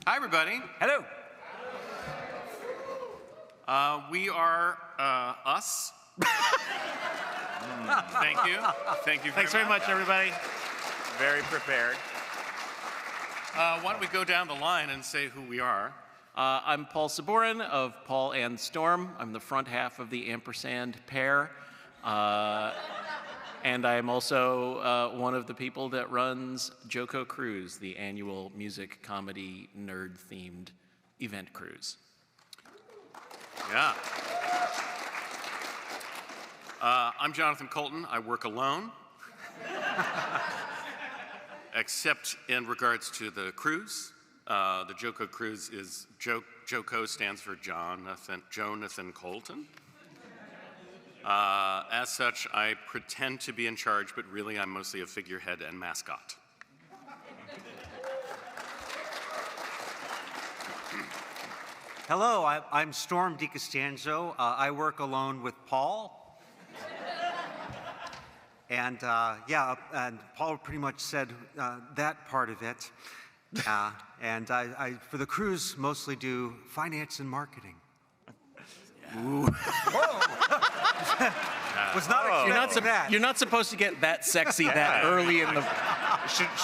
Hi, everybody. Hello. We are us. Thank you. Thank you Thanks very much, everybody. Very prepared. Why don't we go down the line and say who we are? I'm Paul Saborin of Paul and Storm. I'm the front half of the ampersand pair. And I am also one of the people that runs JoCo Cruise, the annual music, comedy, nerd-themed event cruise. Yeah. I'm Jonathan Coulton. I work alone. Except in regards to the cruise. The JoCo Cruise is, JoCo stands for Jonathan Coulton. As such, I pretend to be in charge, but really I'm mostly a figurehead and mascot. Hello, I'm Storm DiCostanzo. I work alone with Paul. And and Paul pretty much said that part of it. And I, for the cruise, mostly do finance and marketing. Ooh. Was not expecting that. You're not supposed to get that sexy that early in the...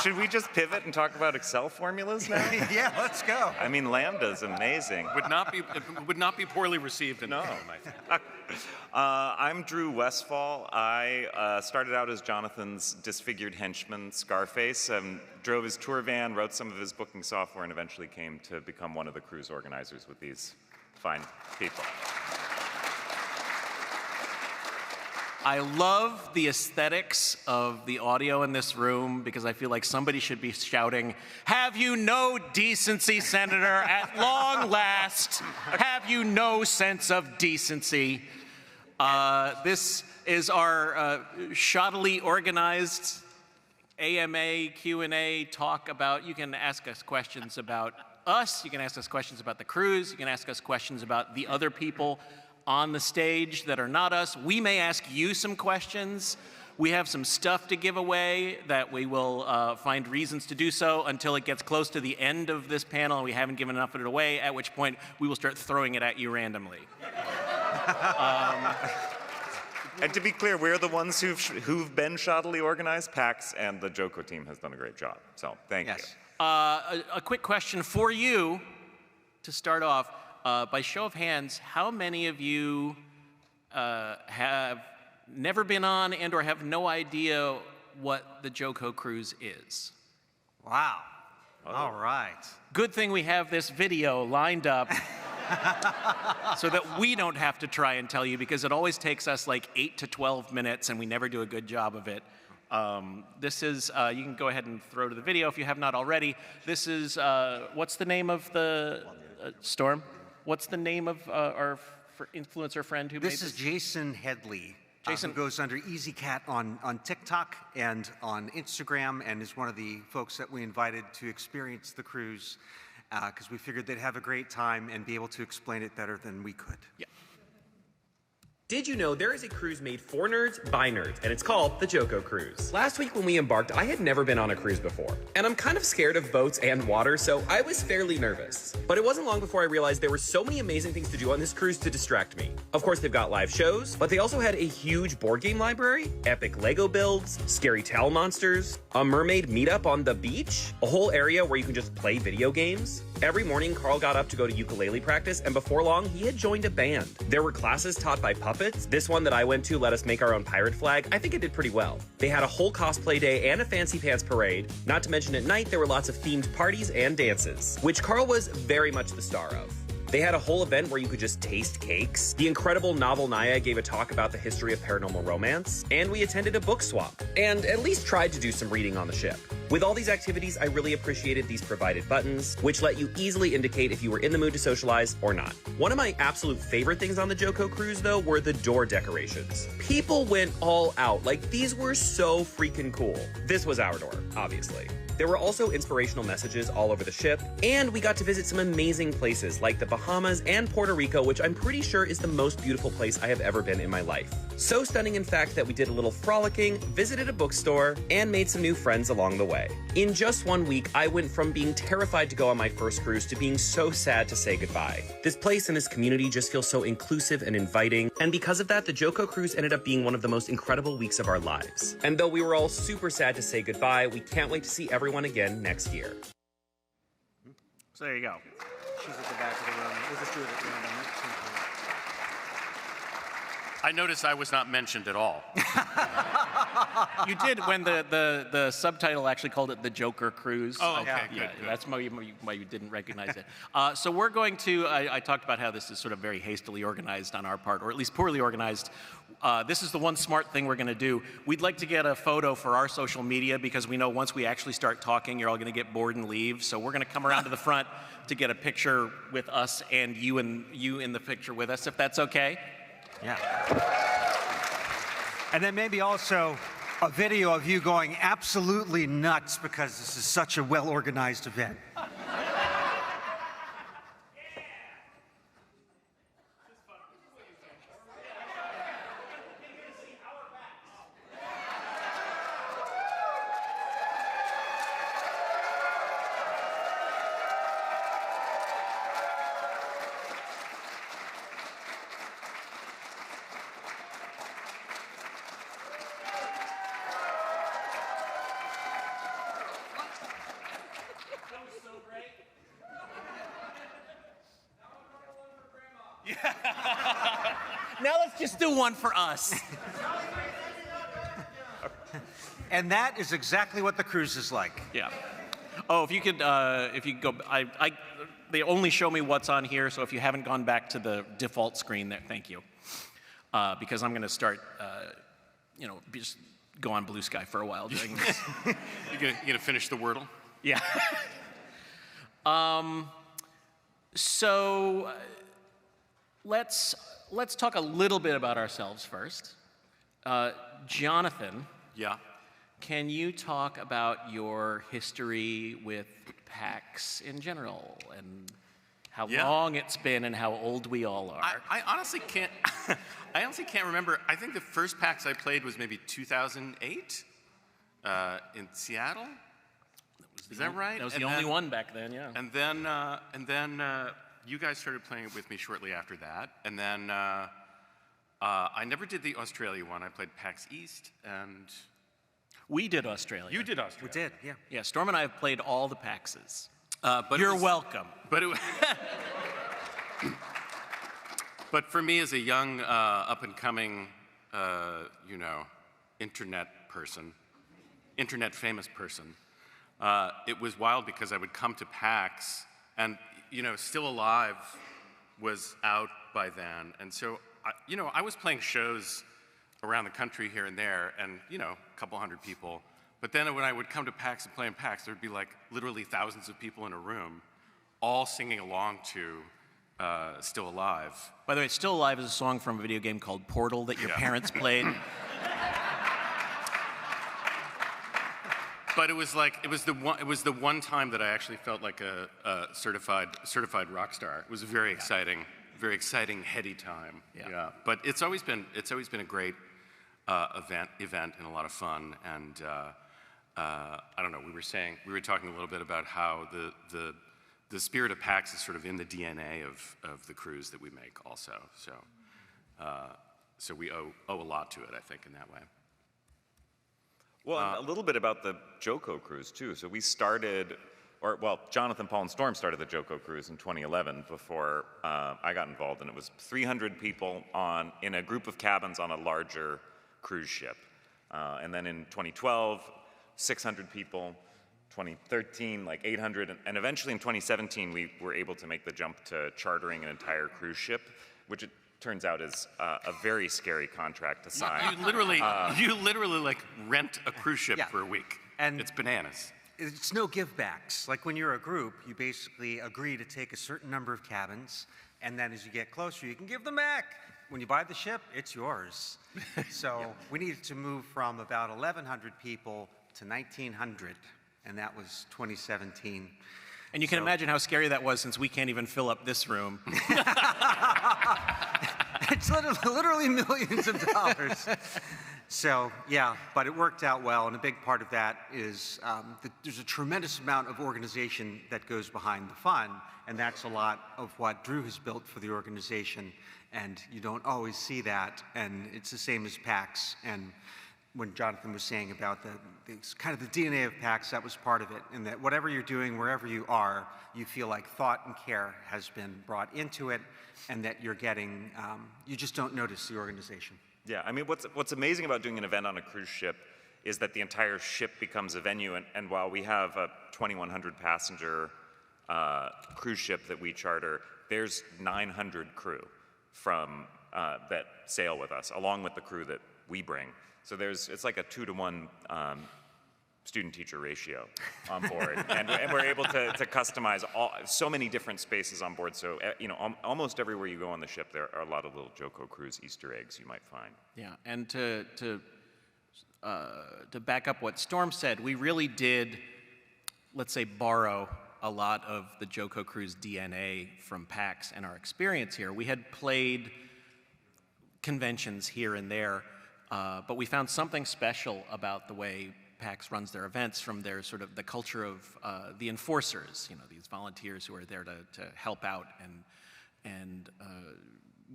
Should we just pivot and talk about Excel formulas now? Yeah, let's go. I mean, Lambda's amazing. Would not be poorly received in film, I think. I'm Drew Westphal. I started out as Jonathan's disfigured henchman, Scarface, drove his tour van, wrote some of his booking software, and eventually came to become one of the cruise organizers with these fine people. I love the aesthetics of the audio in this room because I feel like somebody should be shouting, "Have you no decency, Senator? At long last, have you no sense of decency?" This is our shoddily organized AMA, Q&A talk about, you can ask us questions about us, you can ask us questions about the cruise, you can ask us questions about the other people on the stage that are not us. We may ask you some questions. We have some stuff to give away that we will find reasons to do so until it gets close to the end of this panel and we haven't given enough of it away, at which point we will start throwing it at you randomly. And to be clear, we're the ones who've been shoddily organized. PAX and the JoCo team has done a great job. So thank you. A quick question for you to start off. By show of hands, how many of you have never been on and or have no idea what the JoCo Cruise is? Wow. All right. Good thing we have this video lined up so that we don't have to try and tell you, because it always takes us like 8 to 12 minutes and we never do a good job of it. This is, you can go ahead and throw to the video if you have not already. This is, what's the name of the Storm? What's the name of our influencer friend who made this? This is Jason Headley. Jason who goes under Easy Cat on TikTok and on Instagram, and is one of the folks that we invited to experience the cruise because we figured they'd have a great time and be able to explain it better than we could. Yeah. Did you know there is a cruise made for nerds by nerds, and it's called the JoCo Cruise? Last week when we embarked, I had never been on a cruise before, and I'm kind of scared of boats and water, so I was fairly nervous. But it wasn't long before I realized there were so many amazing things to do on this cruise to distract me. Of course, they've got live shows, but they also had a huge board game library, epic Lego builds, scary towel monsters, a mermaid meetup on the beach, a whole area where you can just play video games. Every morning, Carl got up to go to ukulele practice, and before long, he had joined a band. There were classes taught by puppets. This one that I went to let us make our own pirate flag. I think it did pretty well. They had a whole cosplay day and a fancy pants parade. Not to mention at night, there were lots of themed parties and dances, which Carl was very much the star of. They had a whole event where you could just taste cakes. The incredible Novel Naya gave a talk about the history of paranormal romance, and we attended a book swap, and at least tried to do some reading on the ship. With all these activities, I really appreciated these provided buttons, which let you easily indicate if you were in the mood to socialize or not. One of my absolute favorite things on the JoCo Cruise, though, were the door decorations. People went all out. Like, these were so freaking cool. This was our door, obviously. There were also inspirational messages all over the ship, and we got to visit some amazing places like the Bahamas and Puerto Rico, which I'm pretty sure is the most beautiful place I have ever been in my life. So stunning, in fact, that we did a little frolicking, visited a bookstore, and made some new friends along the way. In just 1 week, I went from being terrified to go on my first cruise to being so sad to say goodbye. This place and this community just feel so inclusive and inviting, and because of that, the JoCo Cruise ended up being one of the most incredible weeks of our lives. And though we were all super sad to say goodbye, we can't wait to see everyone again next year. So there you go. She's at the back of the room. We'll just do it at random. I noticed I was not mentioned at all. You did when the subtitle actually called it the JoCo Cruise. Oh, okay, Yeah, good. that's why you didn't recognize it. So we're going to, I talked about how this is sort of very hastily organized on our part, or at least poorly organized. This is the one smart thing we're going to do. We'd like to get a photo for our social media because we know once we actually start talking, you're all going to get bored and leave. So we're going to come around to the front to get a picture with us and you in the picture with us, if that's okay. Yeah. And then maybe also a video of you going absolutely nuts because this is such a well-organized event. Now let's just do one for us. And that is exactly what the cruise is like. Yeah. Oh, if you could go, they only show me what's on here, so if you haven't gone back to the default screen there, thank you. Because I'm going to start, just go on Blue Sky for a while during this. You gonna finish the Wordle? Yeah. So let's talk a little bit about ourselves first. Jonathan, Yeah. can you talk about your history with PAX in general and how Yeah. long it's been and how old we all are? I honestly can't. I honestly can't remember. I think the first PAX I played was maybe 2008 in Seattle. Is that right? That was And the only then- one back then, yeah. And then you guys started playing it with me shortly after that. And then I never did the Australia one. I played PAX East, and We did Australia. you did Australia. We did, yeah. Yeah, Storm and I have played all the PAXs. But it You're was- welcome. But it, but for me, as a young, up-and-coming, internet person, internet famous person, it was wild because I would come to PAX, and Still Alive was out by then, and so I was playing shows around the country here and there, and a couple hundred people. But then when I would come to PAX and play in PAX, there'd be like literally thousands of people in a room, all singing along to Still Alive. By the way, Still Alive is a song from a video game called Portal that your parents played. But it was the one time that I actually felt like a certified rock star. It was a very exciting, heady time. Yeah. But it's always been a great event and a lot of fun. And I don't know. We were talking a little bit about how the spirit of PAX is sort of in the DNA of the cruise that we make also. So we owe a lot to it, I think, in that way. Well, and a little bit about the JoCo Cruise, too. So we started, Jonathan, Paul, and Storm started the JoCo Cruise in 2011 before I got involved, and it was 300 people in a group of cabins on a larger cruise ship. And then in 2012, 600 people, 2013, like 800, and eventually in 2017, we were able to make the jump to chartering an entire cruise ship, which it turns out is a very scary contract to sign. You literally like rent a cruise ship for a week. And it's bananas. It's no give-backs. Like when you're a group, you basically agree to take a certain number of cabins, and then as you get closer, you can give them back. When you buy the ship, it's yours. So we needed to move from about 1,100 people to 1,900. and that was 2017. And you can imagine how scary that was since we can't even fill up this room. It's literally millions of dollars. So, yeah, but it worked out well, and a big part of that is there's a tremendous amount of organization that goes behind the fun, and that's a lot of what Drew has built for the organization, and you don't always see that, and it's the same as PAX, and when Jonathan was saying about the kind of the DNA of PAX, that was part of it, and that whatever you're doing, wherever you are, you feel like thought and care has been brought into it, and that you're getting, you just don't notice the organization. Yeah, I mean, what's amazing about doing an event on a cruise ship is that the entire ship becomes a venue, and while we have a 2,100 passenger cruise ship that we charter, there's 900 crew from that sail with us, along with the crew that we bring. So it's like a 2-to-1 student-teacher ratio on board, and we're able to customize so many different spaces on board. So almost everywhere you go on the ship, there are a lot of little JoCo Cruise Easter eggs you might find. Yeah, and to back up what Storm said, we really did, let's say, borrow a lot of the JoCo Cruise DNA from PAX and our experience here. We had played conventions here and there, but we found something special about the way PAX runs their events from their sort of the culture of the enforcers, these volunteers who are there to help out and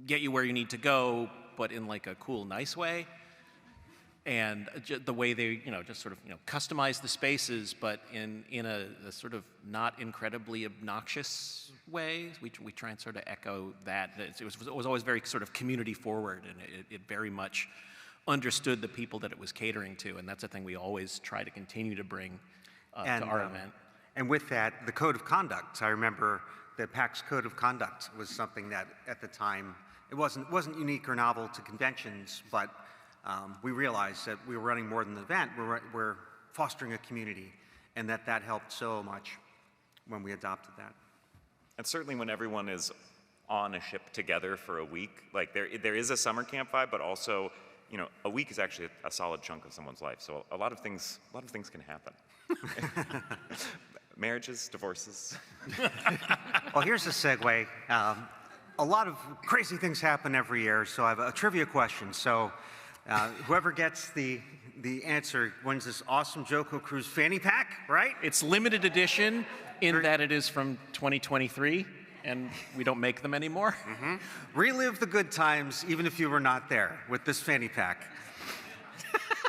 get you where you need to go, but in like a cool, nice way. And the way they, just sort of, customize the spaces, but in a sort of not incredibly obnoxious way. We try and sort of echo that. It was always very sort of community forward, and it very much understood the people that it was catering to, and that's a thing we always try to continue to bring to our event. And with that, the code of conduct. I remember the PAX code of conduct was something that at the time, it wasn't unique or novel to conventions, but we realized that we were running more than an event. We're fostering a community, and that helped so much when we adopted that. And certainly when everyone is on a ship together for a week, like there is a summer camp vibe, but also a week is actually a solid chunk of someone's life. So a lot of things can happen. Marriages, divorces. Well, here's a segue. A lot of crazy things happen every year, so I have a trivia question. So whoever gets the answer wins this awesome JoCo Cruise fanny pack, right? It's limited edition in that it is from 2023. And we don't make them anymore. Mm-hmm. Relive the good times, even if you were not there, with this fanny pack.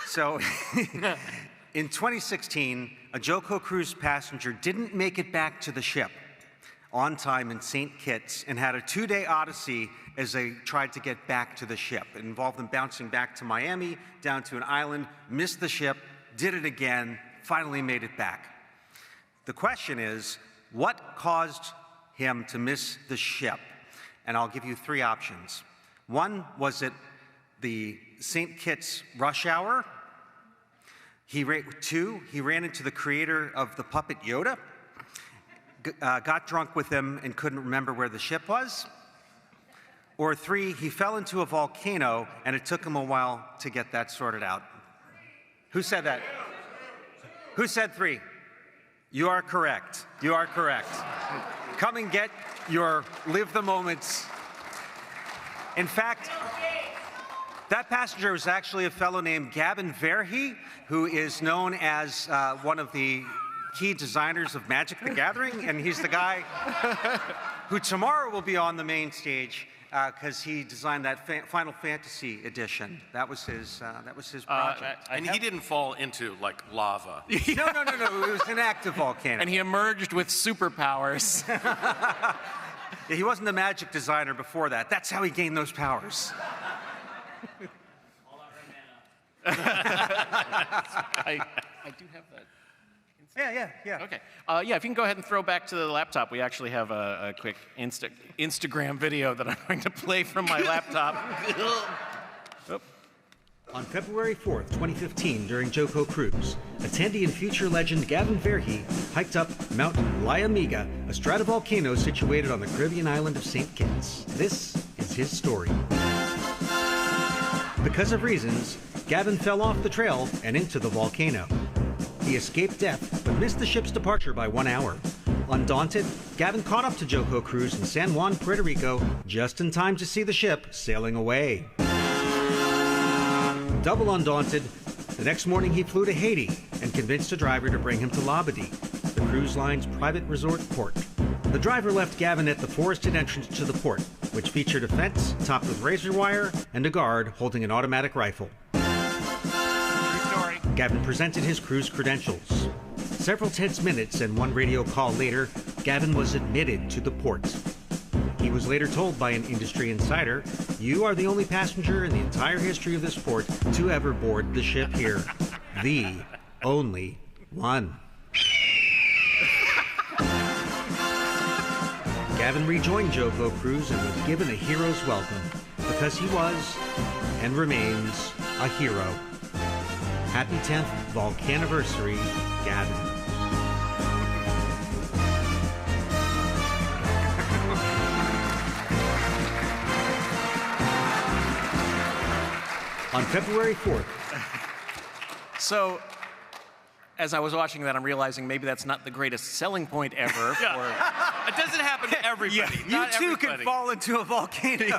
So, in 2016, a JoCo Cruise passenger didn't make it back to the ship on time in St. Kitts and had a 2-day odyssey as they tried to get back to the ship. It involved them bouncing back to Miami, down to an island, missed the ship, did it again, finally made it back. The question is, what caused him to miss the ship? And I'll give you 3 options. 1, was it the St. Kitts rush hour? 2, he ran into the creator of the puppet Yoda, got drunk with him and couldn't remember where the ship was. Or 3, he fell into a volcano and it took him a while to get that sorted out. Who said that? Who said 3? You are correct. You are correct. Come and get your live the moments. In fact, that passenger was actually a fellow named Gavin Verhey, who is known as one of the key designers of Magic the Gathering, and he's the guy who tomorrow will be on the main stage because he designed that Final Fantasy edition. That was his project. And he didn't fall into like lava. No. It was an active volcano. And he emerged with superpowers. Yeah, he wasn't a magic designer before that. That's how he gained those powers. All out right now. I do have that. Yeah. Okay. Yeah, if you can go ahead and throw back to the laptop, we actually have a quick Instagram video that I'm going to play from my laptop. On February 4th, 2015, during JoCo Cruise, attendee and future legend Gavin Verhey hiked up Mount Liamiga, a stratovolcano situated on the Caribbean island of St. Kitts. This is his story. Because of reasons, Gavin fell off the trail and into the volcano. He escaped death, but missed the ship's departure by 1 hour. Undaunted, Gavin caught up to JoCo Cruise in San Juan, Puerto Rico, just in time to see the ship sailing away. Double undaunted, the next morning he flew to Haiti and convinced a driver to bring him to Labadee, the cruise line's private resort port. The driver left Gavin at the forested entrance to the port, which featured a fence topped with razor wire and a guard holding an automatic rifle. True story. Gavin presented his cruise credentials. Several tense minutes and one radio call later, Gavin was admitted to the port. He was later told by an industry insider, "You are the only passenger in the entire history of this port to ever board the ship here. The only one." Gavin rejoined JoCo Cruise and was given a hero's welcome because he was and remains a hero. Happy 10th Volcaniversary, Gavin. On February 4th. So, as I was watching that, I'm realizing maybe that's not the greatest selling point ever for... It doesn't happen to everybody. You too can fall into a volcano.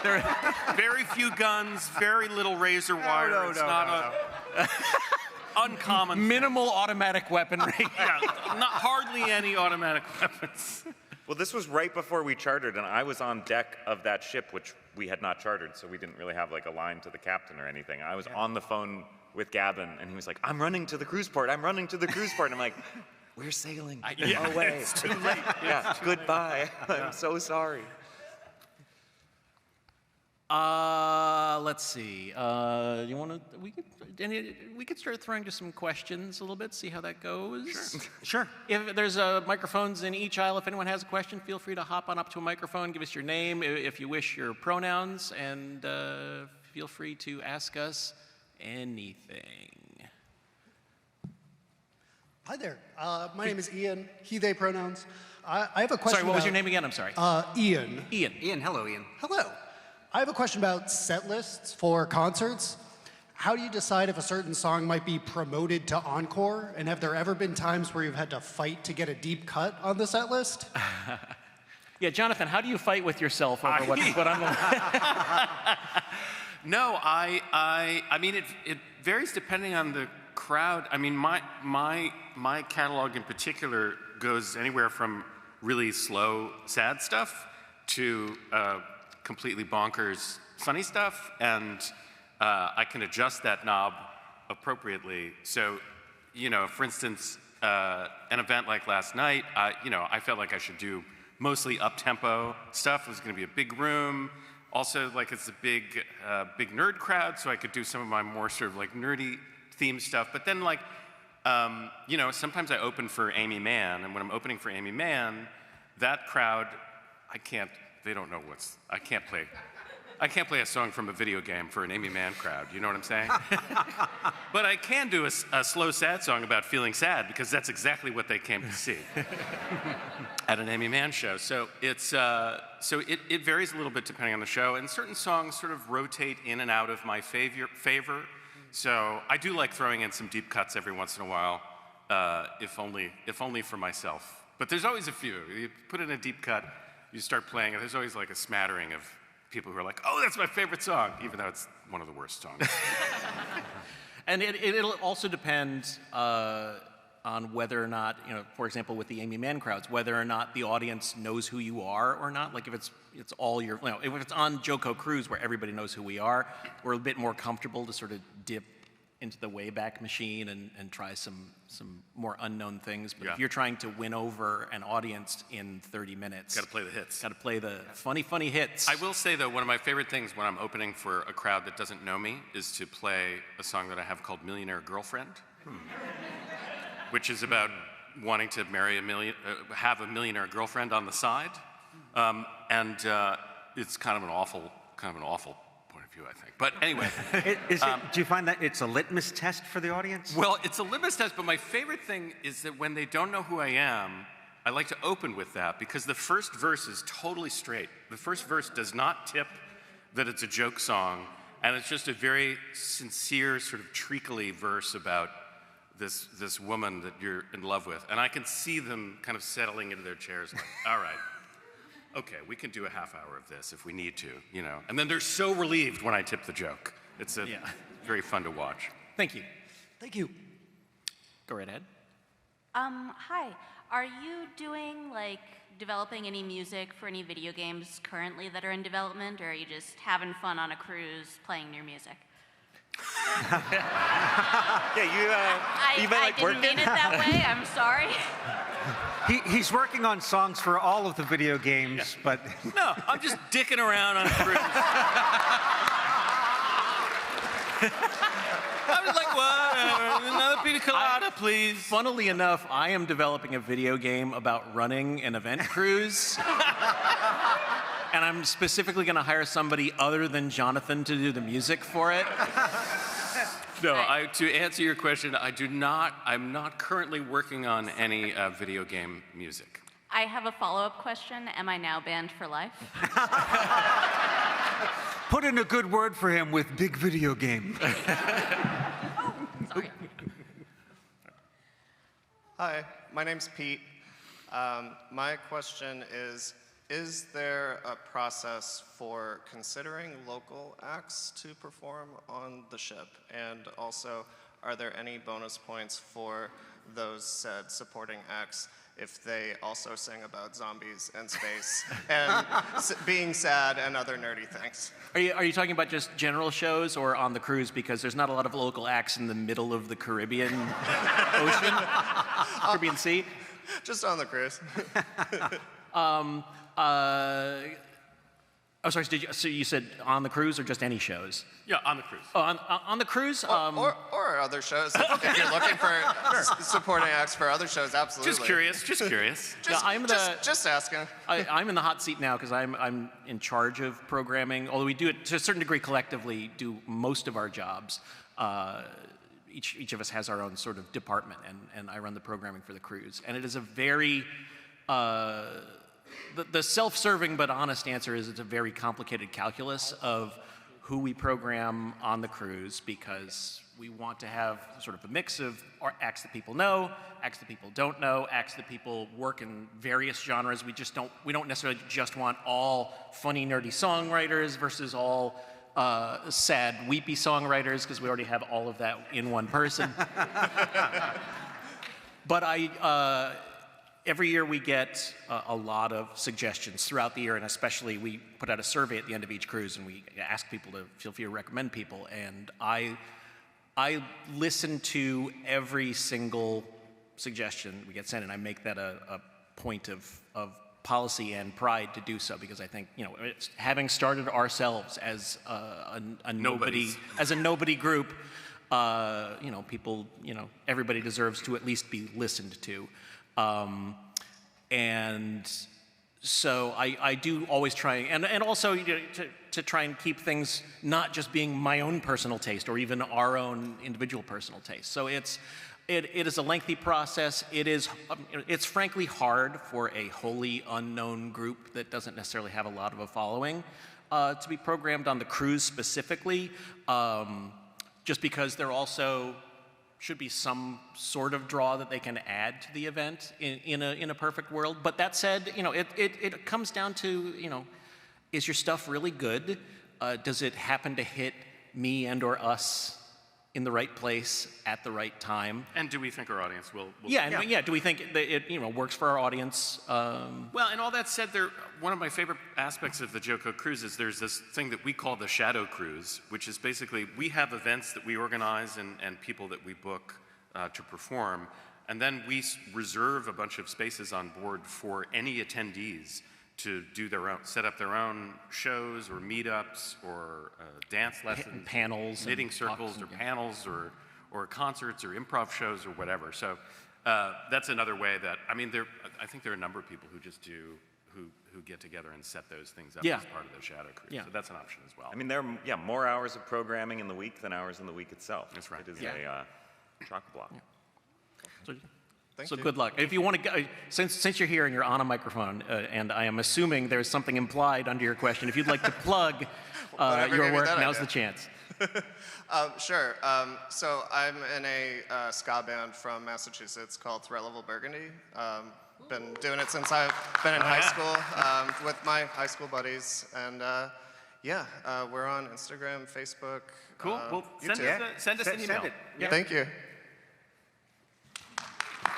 There are very few guns, very little razor wire. It's not uncommon. Minimal automatic weaponry. Yeah, not hardly any automatic weapons. Well, this was right before we chartered, and I was on deck of that ship, which we had not chartered, so we didn't really have like a line to the captain or anything. I was on the phone with Gavin, and he was like, "I'm running to the cruise port. I'm running to the cruise port." And I'm like, "We're sailing away. It's too late. Yeah, goodbye. I'm so sorry." Let's see. You want to? We could start throwing just some questions a little bit. See how that goes. Sure. If there's microphones in each aisle, if anyone has a question, feel free to hop on up to a microphone. Give us your name, if you wish, your pronouns, and feel free to ask us anything. Hi there. My name is Ian. He/they pronouns. I have a question. Sorry, what was your name again? I'm sorry. Ian. Ian. Hello, Ian. Hello. I have a question about set lists for concerts. How do you decide if a certain song might be promoted to encore? And have there ever been times where you've had to fight to get a deep cut on the set list? Yeah, Jonathan, how do you fight with yourself over what I'm going to... No, I mean, it varies depending on the crowd. I mean, my catalog in particular goes anywhere from really slow, sad stuff to completely bonkers, funny stuff, and I can adjust that knob appropriately. So, you know, for instance, an event like last night, I felt like I should do mostly up-tempo stuff. It was going to be a big room. Also, like, it's a big nerd crowd, so I could do some of my more sort of like nerdy theme stuff. But then, like, sometimes I open for Amy Mann, and when I'm opening for Amy Mann, that crowd, they don't know I can't play a song from a video game for an Amy Mann crowd, you know what I'm saying? But I can do a slow, sad song about feeling sad, because that's exactly what they came to see at an Amy Mann show. So it varies a little bit depending on the show, and certain songs sort of rotate in and out of my favor. So I do like throwing in some deep cuts every once in a while, if only for myself. But there's always a few. You put in a deep cut, you start playing, and there's always like a smattering of people who are like, "Oh, that's my favorite song," even though it's one of the worst songs. And it'll also depend on whether or not, for example, with the Amy Mann crowds, whether or not the audience knows who you are or not. Like if it's all your, if it's on JoCo Cruise where everybody knows who we are, we're a bit more comfortable to sort of dip into the Wayback Machine and try some more unknown things. But if you're trying to win over an audience in 30 minutes... Got to play the hits. Got to play the funny hits. I will say, though, one of my favorite things when I'm opening for a crowd that doesn't know me is to play a song that I have called Millionaire Girlfriend, which is about wanting to have a millionaire girlfriend on the side. It's kind of an awful point of view, I think. But anyway. Do you find that it's a litmus test for the audience? Well, it's a litmus test, but my favorite thing is that when they don't know who I am, I like to open with that, because the first verse is totally straight. The first verse does not tip that it's a joke song, and it's just a very sincere, sort of treacly verse about this woman that you're in love with, and I can see them kind of settling into their chairs like, all right, okay, we can do a half hour of this if we need to, you know. And then they're so relieved when I tip the joke. It's very fun to watch. Thank you. Thank you. Go right ahead. Hi. Are you doing, like, developing any music for any video games currently that are in development, or are you just having fun on a cruise playing your music? You been like I working? didn't mean it that way. I'm sorry. He's working on songs for all of the video games, but No, I'm just dicking around on a cruise. I was like, what? Another pina colada, please. Funnily enough, I am developing a video game about running an event cruise. And I'm specifically going to hire somebody other than Jonathan to do the music for it. No, to answer your question, I'm not currently working on any video game music. I have a follow-up question. Am I now banned for life? put in a good word for him with big video game. Sorry. Hi, my name's Pete. My question is there a process for considering local acts to perform on the ship? And also, are there any bonus points for those said supporting acts if they also sing about zombies and space and being sad and other nerdy things? Are you talking about just general shows or on the cruise? Because there's not a lot of local acts in the middle of the Caribbean Ocean, Caribbean Sea. Just on the cruise. Oh, sorry. So you said on the cruise or just any shows? Yeah, on the cruise. Oh, on the cruise. Or other shows. If you're looking for supporting acts for other shows, absolutely. Just curious. Just asking. I'm in the hot seat now because I'm in charge of programming. Although we do it to a certain degree collectively, do most of our jobs. Each of us has our own sort of department, and I run the programming for the cruise. And it is a very the self-serving but honest answer is it's a very complicated calculus of who we program on the cruise, because we want to have sort of a mix of acts that people know, acts that people don't know, acts that people work in various genres. We don't necessarily just want all funny, nerdy songwriters versus all sad, weepy songwriters, because we already have all of that in one person. But every year we get a lot of suggestions throughout the year, and especially we put out a survey at the end of each cruise, and we ask people to feel free to recommend people. And I listen to every single suggestion we get sent, and I make that a point of policy and pride to do so, because I think, it's, having started ourselves as a nobody group, people, everybody deserves to at least be listened to. And so I do always try, and also to try and keep things not just being my own personal taste or even our own individual personal taste. So it is a lengthy process. It's frankly hard for a wholly unknown group that doesn't necessarily have a lot of a following to be programmed on the cruise specifically, just because there also should be some sort of draw that they can add to the event in a perfect world. But that said, it comes down to, is your stuff really good? Does it happen to hit me and or us in the right place at the right time? And do we think our audience will do we think that it works for our audience? Well, and all that said, one of my favorite aspects of the JoCo Cruise is there's this thing that we call the Shadow Cruise, which is basically we have events that we organize and people that we book to perform, and then we reserve a bunch of spaces on board for any attendees to do set up their own shows or meetups or dance lessons, panels, knitting circles, or panels, or concerts or improv shows or whatever. So that's another way that I think there are a number of people who just do who get together and set those things up as part of the Shadow Cruise. Yeah. So that's an option as well. There are more hours of programming in the week than hours in the week itself. That's right. It is a chock-a-block. Yeah. So good luck. If you want to go, since you're here and you're on a microphone, and I am assuming there's something implied under your question, if you'd like to plug your work, now's the chance. Sure. So I'm in a ska band from Massachusetts called Threat Level Burgundy. Been doing it since I've been in high school with my high school buddies. And yeah, we're on Instagram, Facebook, Cool. Well, YouTube. send us an email. Send it. Yeah. Thank you.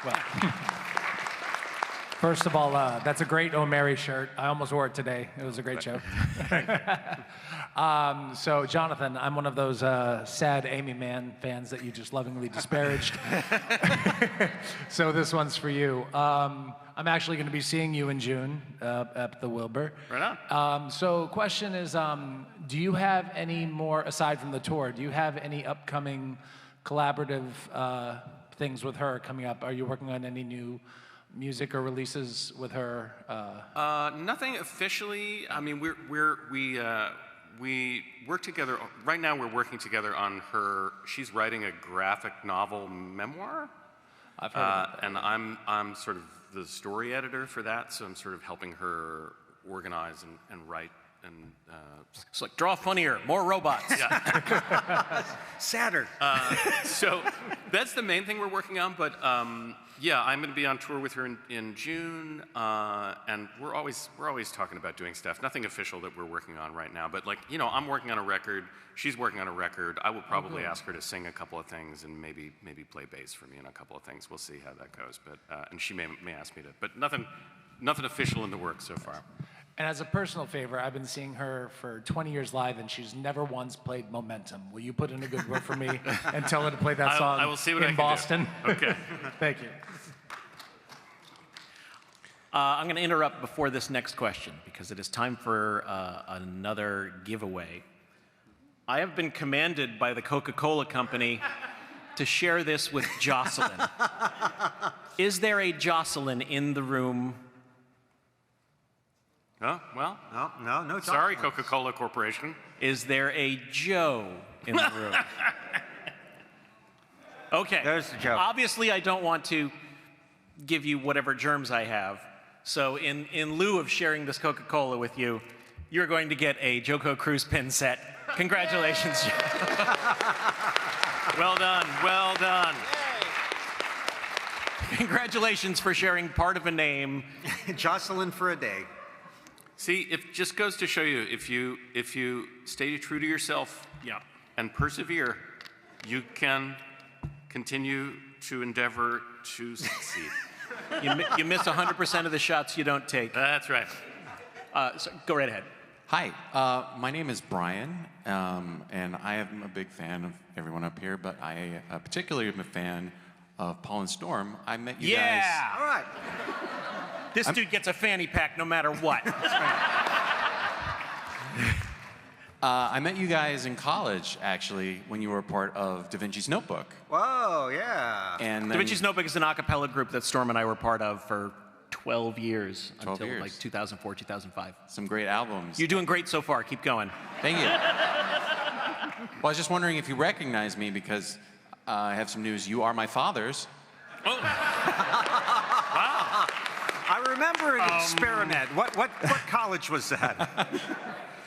Well, first of all, that's a great O'Mary shirt. I almost wore it today. It was a great show. So, Jonathan, I'm one of those sad Amy Mann fans that you just lovingly disparaged. So this one's for you. I'm actually going to be seeing you in June at the Wilbur. Right on. So question is, do you have any more, aside from the tour, do you have any upcoming collaborative things with her coming up? Are you working on any new music or releases with her? Nothing officially. I mean, we work together. Right now, we're working together on her. She's writing a graphic novel memoir. I've heard of it. And I'm sort of the story editor for that, so I'm sort of helping her organize and write and. It's like, draw funnier, more robots. Yeah. Sadder. So that's the main thing we're working on. But yeah, I'm going to be on tour with her in June, and we're always talking about doing stuff. Nothing official that we're working on right now, but like, you know, I'm working on a record. She's working on a record. I will probably ask her to sing a couple of things and maybe play bass for me in a couple of things. We'll see how that goes. But and she may ask me to. But nothing official in the works so far. And as a personal favor, I've been seeing her for 20 years live, and she's never once played Momentum. Will you put in a good word for me and tell her to play that song I will see what I in can do. Boston? Okay. Thank you. I'm going to interrupt before this next question because it is time for another giveaway. I have been commanded by the Coca-Cola Company to share this with Jocelyn. Is there a Jocelyn in the room? Oh, well, No. sorry, Coca-Cola Corporation. Is there a Joe in the room? Okay. There's the Joe. Obviously, I don't want to give you whatever germs I have. So in lieu of sharing this Coca-Cola with you, you're going to get a JoCo Cruise pin set. Congratulations, Joe. Well done, well done. Congratulations for sharing part of a name. Jocelyn for a day. See, it just goes to show you, if you stay true to yourself and persevere, you can continue to endeavor to succeed. You miss 100% of the shots you don't take. That's right. So go right ahead. Hi, my name is Brian, and I am a big fan of everyone up here, but I particularly am a fan of Paul and Storm. I met you guys. All right. This dude gets a fanny pack no matter what. I met you guys in college, actually, when you were part of Da Vinci's Notebook. Whoa, yeah. And Da then, Vinci's Notebook is an a cappella group that Storm and I were part of for 12 years 12 until years. like 2004, 2005. some great albums. You're doing great so far. Keep going. Thank you. Well, I was just wondering if you recognize me, because I have some news. You are my fathers. Oh. Wow. I remember an experiment. What college was that?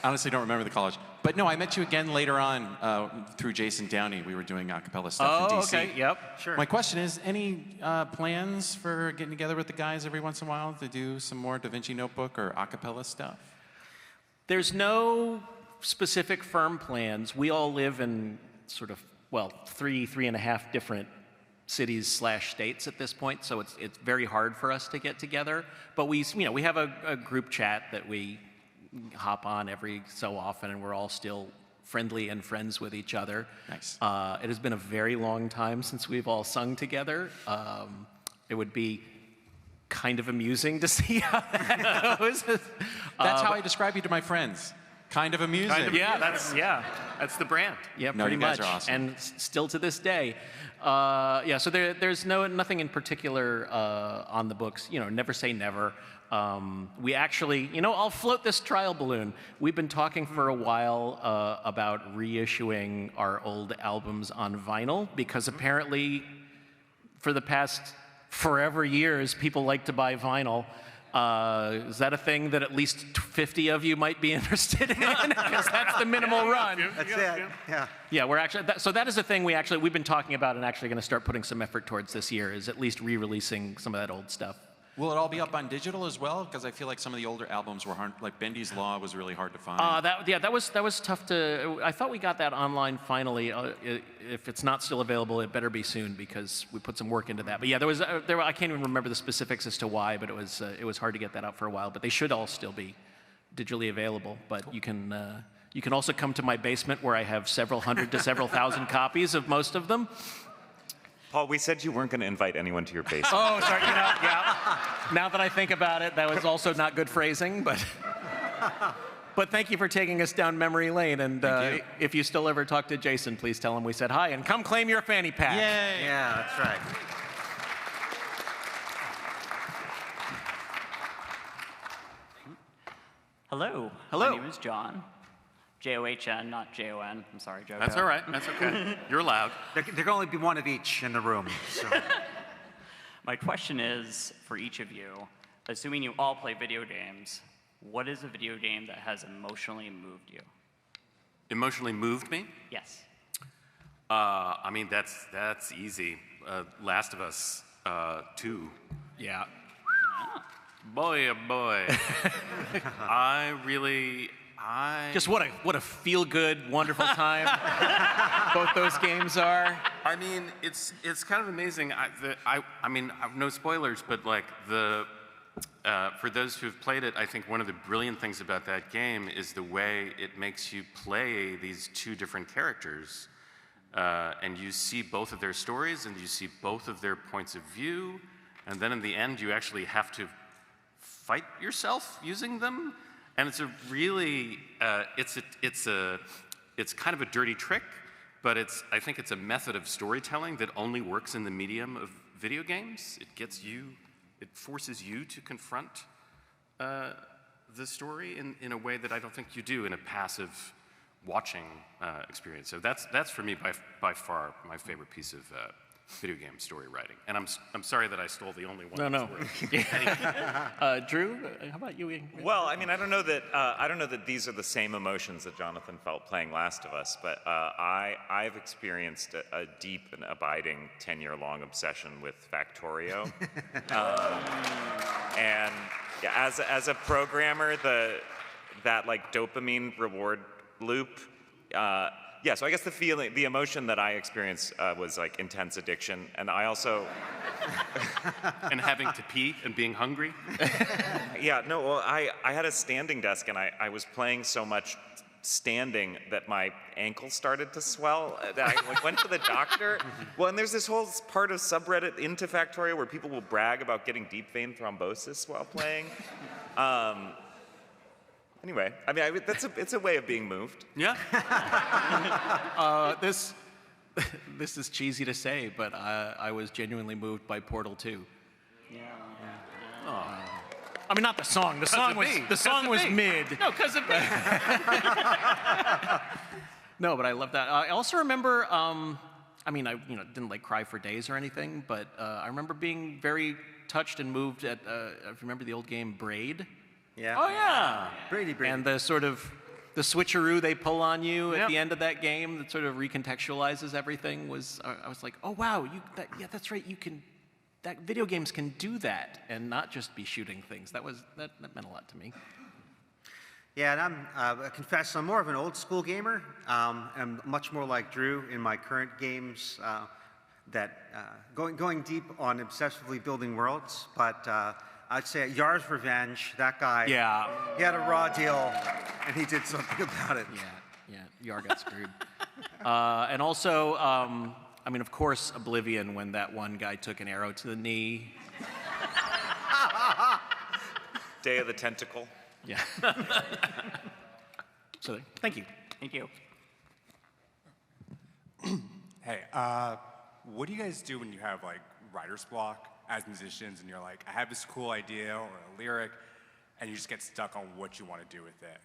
Honestly, don't remember the college. But no, I met you again later on through Jason Downey. We were doing a cappella stuff in DC. Okay. Yep. Sure. My question is, any plans for getting together with the guys every once in a while to do some more Da Vinci Notebook or a cappella stuff? There's no specific firm plans. We all live in sort of, well, three and a half different cities/states at this point, so it's very hard for us to get together. But we have a group chat that we hop on every so often, and we're all still friendly and friends with each other. Nice. It has been a very long time since we've all sung together. It would be kind of amusing to see how that goes. That's how I describe you to my friends. Kind of amusing. Kind of, that's the brand. Yeah, No, pretty you guys much. are awesome. And still to this day. So there's nothing in particular on the books. Never say never. We actually, I'll float this trial balloon. We've been talking for a while about reissuing our old albums on vinyl, because apparently for the past forever years, people like to buy vinyl. Is that a thing that at least 50 of you might be interested in? Because that's the minimal run. That's it. Yeah. Yeah, we're actually, so that is a thing we've been talking about and actually going to start putting some effort towards this year, is at least re-releasing some of that old stuff. Will it all be up on digital as well? Because I feel like some of the older albums were hard, like Bendy's Law was really hard to find. That was tough to. I thought we got that online finally. If it's not still available, it better be soon because we put some work into that. But yeah, I can't even remember the specifics as to why, but it was hard to get that out for a while. But they should all still be digitally available. But you can also come to my basement where I have several hundred to several thousand copies of most of them. Paul, we said you weren't going to invite anyone to your basement. Oh, sorry. Yeah. Now that I think about it, that was also not good phrasing, but thank you for taking us down memory lane. And if you still ever talk to Jason, please tell him we said hi and come claim your fanny pack. Yay. Yeah, that's right. Hello. Hello. My name is John. J-O-H-N, not J-O-N. I'm sorry, JoCo. That's all right. That's okay. You're allowed. There can only be one of each in the room. So. My question is, for each of you, assuming you all play video games, what is a video game that has emotionally moved you? Emotionally moved me? Yes. I mean, that's easy. Last of Us 2. Yeah. Boy, oh boy. Just what a feel-good, wonderful time both those games are. I mean, it's kind of amazing. I mean, no spoilers, but like for those who've played it, I think one of the brilliant things about that game is the way it makes you play these two different characters, and you see both of their stories and you see both of their points of view, and then in the end, you actually have to fight yourself using them. And it's a really, it's kind of a dirty trick, but I think it's a method of storytelling that only works in the medium of video games. It forces you to confront the story in a way that I don't think you do in a passive watching experience. So that's for me by far my favorite piece of video game story writing. And I'm sorry that I stole the only one. No. Drew, how about you? Well, I mean, I don't know that these are the same emotions that Jonathan felt playing Last of Us, but I've experienced a deep and abiding 10-year-long obsession with Factorio. And yeah, as a programmer, that like dopamine reward loop. Yeah, so I guess the emotion that I experienced was like intense addiction, and I also and having to pee and being hungry. Yeah, no, well, I had a standing desk, and I was playing so much standing that my ankle started to swell. That I like, went to the doctor. Well, and there's this whole part of subreddit into Factorio where people will brag about getting deep vein thrombosis while playing. Anyway, I mean, it's a way of being moved. Yeah. This is cheesy to say, but I was genuinely moved by Portal 2. Yeah. Oh. I mean, not the song. The song was mid. No, because of me. No, but I love that. I also remember. I mean, I didn't like cry for days or anything, but I remember being very touched and moved at. If you remember the old game Braid. Yeah. Oh yeah. Brady. And the sort of the switcheroo they pull on you at the end of that game that sort of recontextualizes everything was. I was like, oh wow, that's right. You can. That video games can do that and not just be shooting things. That meant a lot to me. Yeah, and I confess I'm more of an old school gamer. I'm much more like Drew in my current games. Going deep on obsessively building worlds, but. I'd say Yar's Revenge, that guy, he had a raw deal, and he did something about it. Yeah, Yar got screwed. And also, I mean, of course, Oblivion, when that one guy took an arrow to the knee. Day of the Tentacle. Yeah. So, thank you. Thank you. Hey, what do you guys do when you have, like, writer's block as musicians and you're like, I have this cool idea or a lyric, and you just get stuck on what you want to do with it?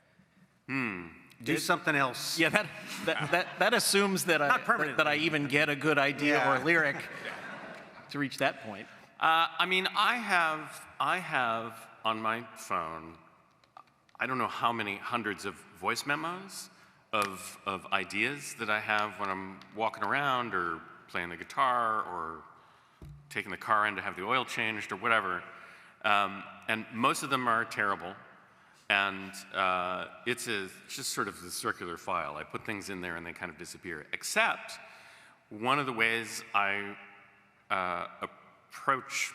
Do something else. Yeah, that assumes that I even get a good idea or a lyric to reach that point. I mean, I have on my phone, I don't know how many hundreds of voice memos of ideas that I have when I'm walking around or playing the guitar or taking the car in to have the oil changed or whatever. And most of them are terrible. And it's just sort of the circular file. I put things in there and they kind of disappear. Except one of the ways I approach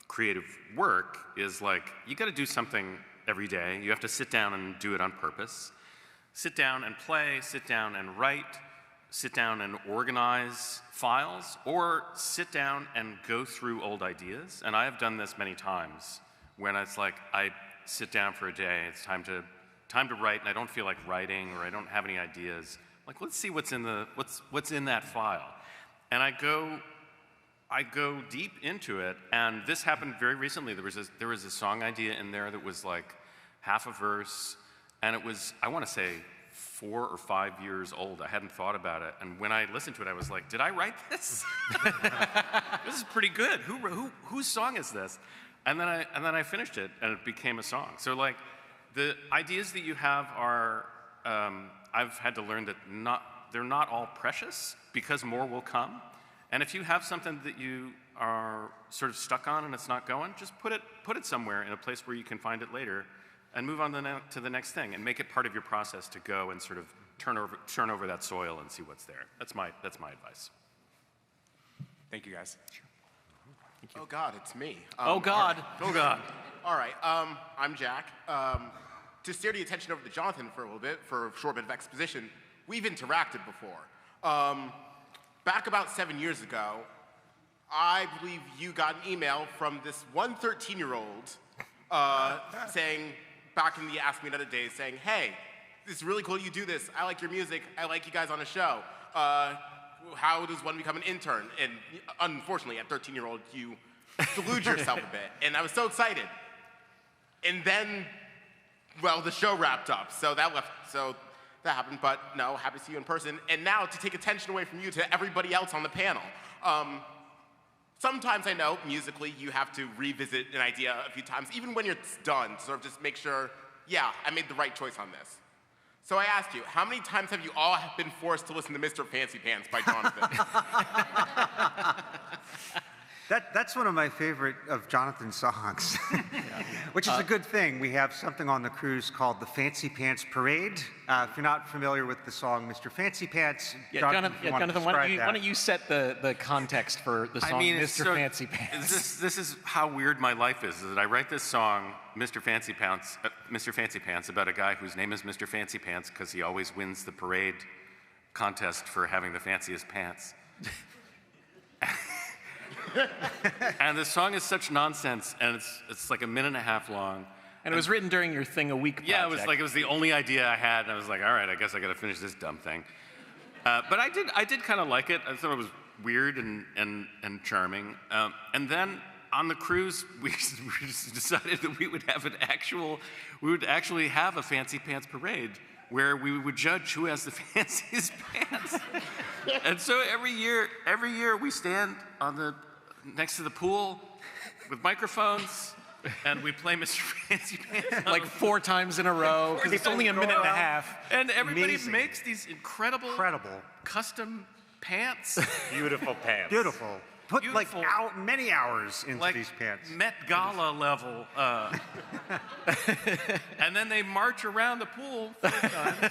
creative work is like, you got to do something every day. You have to sit down and do it on purpose. Sit down and play, sit down and write, sit down and organize files, or sit down and go through old ideas. And I have done this many times when it's like I sit down for a day, it's time to write, and I don't feel like writing, or I don't have any ideas. Like, let's see what's in that file. And I go deep into it, and this happened very recently. There was a song idea in there that was like half a verse, and it was, I want to say, 4 or 5 years old. I hadn't thought about it, and when I listened to it, I was like, did I write this? This is pretty good. Whose song is this? And then I finished it, and it became a song. So like, the ideas that you have are, I've had to learn that they're not all precious, because more will come. And if you have something that you are sort of stuck on and it's not going, just put it somewhere in a place where you can find it later, and move on to the next thing, and make it part of your process to go and sort of turn over that soil and see what's there. That's my advice. Thank you, guys. Sure. Thank you. Oh God, it's me. Oh God. Oh God. All right, I'm Jack. To steer the attention over to Jonathan for a little bit, for a short bit of exposition, we've interacted before. Back about 7 years ago, I believe you got an email from this one 13-year-old saying, back in the Ask Me Another days, saying, hey, this is really cool you do this. I like your music. I like you guys on the show. How does one become an intern? And unfortunately, at 13-year-old, you delude yourself a bit. And I was so excited. And then, well, the show wrapped up. So that happened. But no, happy to see you in person. And now, to take attention away from you to everybody else on the panel. Sometimes I know, musically, you have to revisit an idea a few times, even when it's done, to sort of just make sure, yeah, I made the right choice on this. So I ask you, how many times have you all been forced to listen to Mr. Fancy Pants by Jonathan? That's one of my favorite of Jonathan's songs, which is a good thing. We have something on the cruise called the Fancy Pants Parade. If you're not familiar with the song Mr. Fancy Pants, Jonathan, why don't you set the context for the song Mr. Fancy Pants? This is how weird my life is that I write this song, Mr. Fancy Pants, about a guy whose name is Mr. Fancy Pants because he always wins the parade contest for having the fanciest pants. And the song is such nonsense, and it's like a minute and a half long. And it was written during your Thing a Week project. Yeah, it was the only idea I had, and I was like, all right, I guess I got to finish this dumb thing. But I did kind of like it. I thought it was weird and charming. And then on the cruise, we just decided that we would actually have a Fancy Pants Parade where we would judge who has the fanciest pants. And so every year we stand next to the pool with microphones, and we play Mr. Fancy Pants. Like 4 times in a row, because it's only a minute and a half. And everybody makes these incredible custom pants. Beautiful pants. Beautiful. Put like many hours into these pants. Met Gala level. And then they march around the pool 4 times,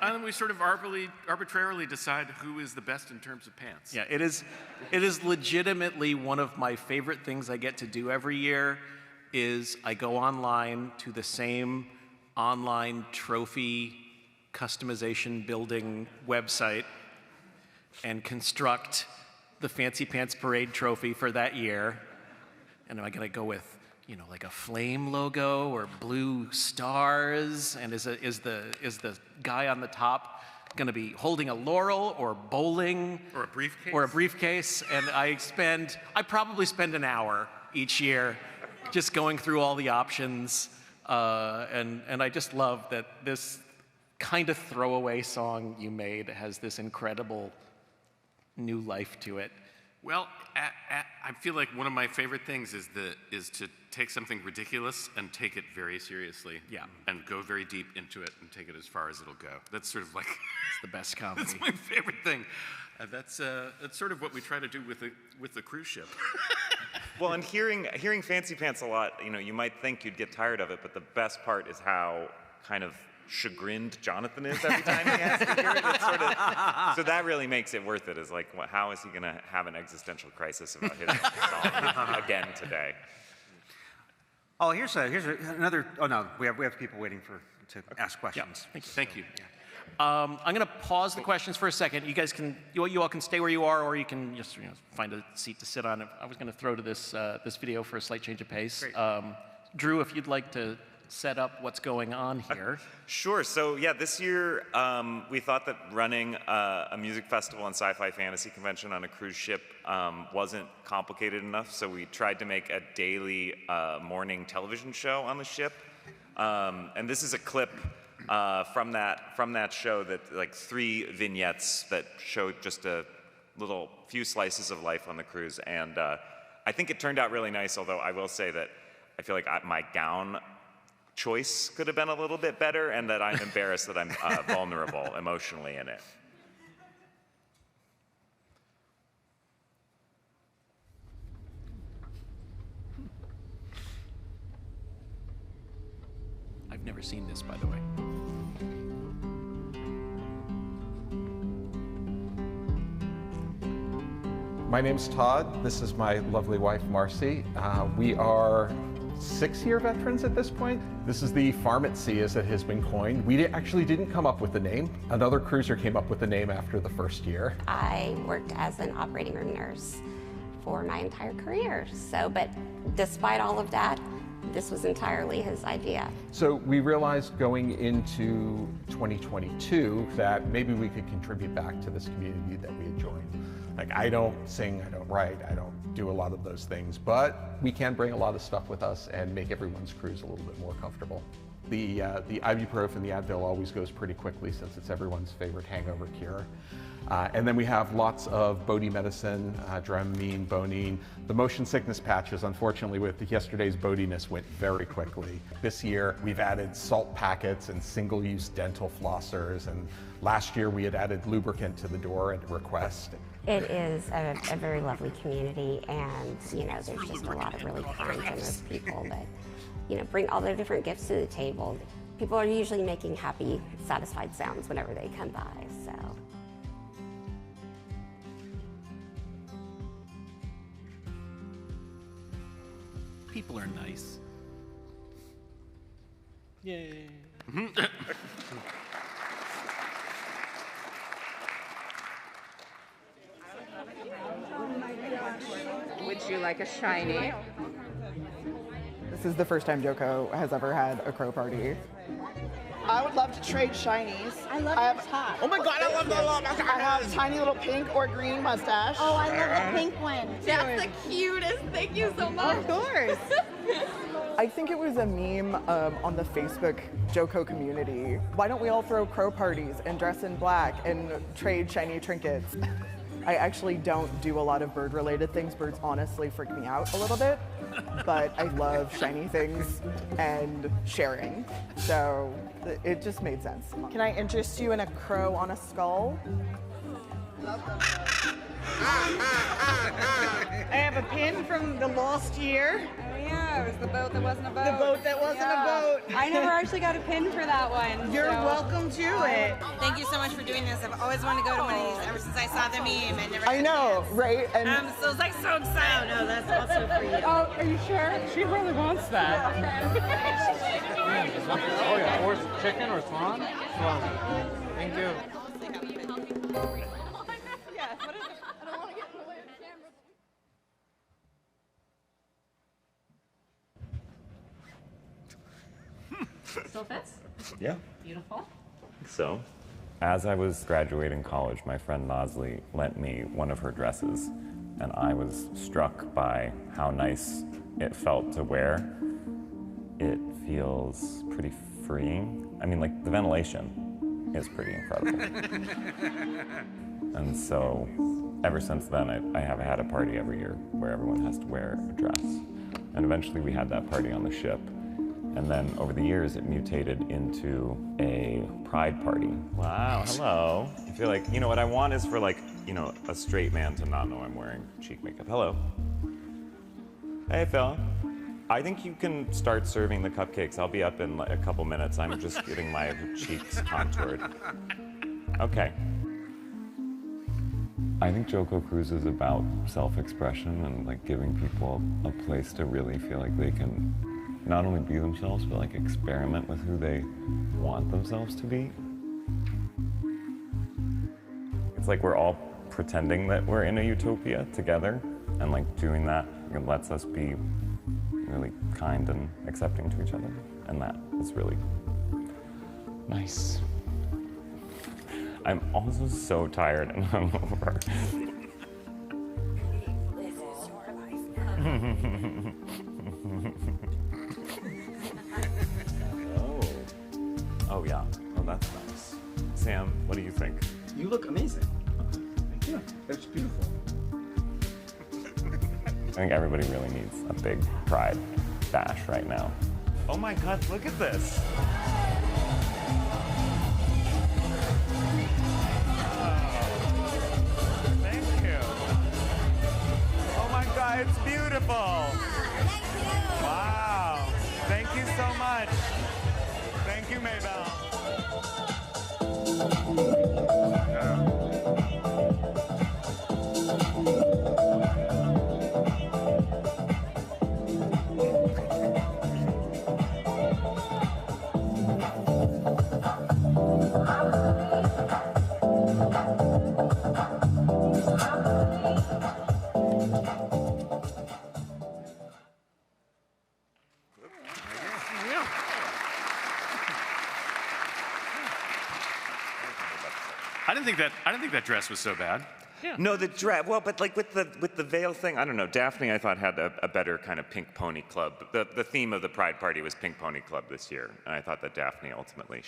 and then we sort of arbitrarily decide who is the best in terms of pants. Yeah, it is legitimately one of my favorite things I get to do every year. Is I go online to the same online trophy customization building website and construct the Fancy Pants Parade trophy for that year. And am I gonna go with, like a flame logo or blue stars? And is the guy on the top gonna be holding a laurel or bowling? Or a briefcase? Or a briefcase. And I probably spend an hour each year just going through all the options. And I just love that this kind of throwaway song you made has this incredible new life to it, Well, I feel like one of my favorite things is to take something ridiculous and take it very seriously. Yeah. And go very deep into it and take it as far as it'll go. That's sort of like It's the best comedy. that's my favorite thing. That's sort of what we try to do with the cruise ship. Well, and hearing Fancy Pants a lot, you might think you'd get tired of it, but the best part is how kind of chagrined Jonathan is every time he has to hear it. It's sort of, so that really makes it worth it. Is like, how is he going to have an existential crisis about his song again today? Oh, here's another. Oh no, we have people waiting to ask questions. Yeah, thank you. I'm going to pause the questions for a second. You guys you all can stay where you are, or you can just find a seat to sit on. I was going to throw to this video for a slight change of pace. Drew, if you'd like to set up what's going on here. Sure. So yeah, this year we thought that running a music festival and sci-fi fantasy convention on a cruise ship wasn't complicated enough. So we tried to make a daily morning television show on the ship. And this is a clip from that show that like 3 vignettes that show just a little few slices of life on the cruise. And I think it turned out really nice. Although I will say that I feel like my gown choice could have been a little bit better, and that I'm embarrassed that I'm vulnerable emotionally in it. I've never seen this, by the way. My name's Todd. This is my lovely wife, Marcy. We are 6-year veterans at this point. This is the Farm at Sea, as it has been coined. We actually didn't come up with the name. Another cruiser came up with the name after the first year. I worked as an operating room nurse for my entire career. But despite all of that, this was entirely his idea. So we realized going into 2022 that maybe we could contribute back to this community that we had joined. Like, I don't sing, I don't write, I don't do a lot of those things, but we can bring a lot of stuff with us and make everyone's cruise a little bit more comfortable. The ibuprofen, the Advil always goes pretty quickly since it's everyone's favorite hangover cure. And then we have lots of Bodhi medicine, Dramamine, Bonine. The motion sickness patches, unfortunately, with yesterday's Bodiness, went very quickly. This year, we've added salt packets and single-use dental flossers. And last year, we had added lubricant to the door at request. It is a very lovely community, and there's just a lot of really kind, generous people that bring all their different gifts to the table. People are usually making happy, satisfied sounds whenever they come by. So. People are nice. Yay. Would you like a shiny? This is the first time JoCo has ever had a crow party. I would love to trade shinies. I love your top. Oh my god, I love that. I have a tiny little pink or green mustache. Oh, I love the pink one. That's the cutest. Thank you so much. Of course. I think it was a meme on the Facebook JoCo community. Why don't we all throw crow parties and dress in black and trade shiny trinkets? I actually don't do a lot of bird-related things. Birds honestly freak me out a little bit, but I love shiny things and sharing. So it just made sense. Can I interest you in a crow on a skull? I have a pin from the lost year. Oh yeah, it was the boat that wasn't a boat. The boat that wasn't a boat. I never actually got a pin for that one. You're welcome to it. Thank you so much for doing this. I've always wanted to go to one of these ever since I saw the meme and never. I know, right? And I'm so excited. Oh no, that's also for you. Oh, are you sure? She really wants that. Oh yeah, or chicken or swan? Swan. Thank you. Still fits? Yeah. Beautiful. So, as I was graduating college, my friend Nosley lent me one of her dresses, and I was struck by how nice it felt to wear. It feels pretty freeing. I mean, like, the ventilation is pretty incredible. And so ever since then, I have had a party every year where everyone has to wear a dress. And eventually we had that party on the ship. And then over the years, it mutated into a pride party. Wow, hello. I feel like, you know, what I want is for like, you know, a straight man to not know I'm wearing cheek makeup. Hello. Hey, Phil. I think you can start serving the cupcakes. I'll be up in like a couple minutes. I'm just getting my cheeks contoured. Okay. I think JoCo Cruise is about self-expression and like giving people a place to really feel like they can not only be themselves, but like experiment with who they want themselves to be. It's like we're all pretending that we're in a utopia together, and like doing that, it lets us be really kind and accepting to each other, and that is really nice. I'm also so tired and hungover. Oh yeah. Oh, that's nice. Sam, what do you think? You look amazing. Thank you. That's beautiful. I think everybody really needs a big pride bash right now. Oh my God, look at this. Thank you. Oh my God, it's beautiful. Wow. Thank you so much. Thank you, Maybell. I didn't think that dress was so bad. Yeah. No, the dress. Well, but like with the veil thing, I don't know. Daphne, I thought had a better kind of Pink Pony Club. The theme of the Pride Party was Pink Pony Club this year, and I thought that Daphne ultimately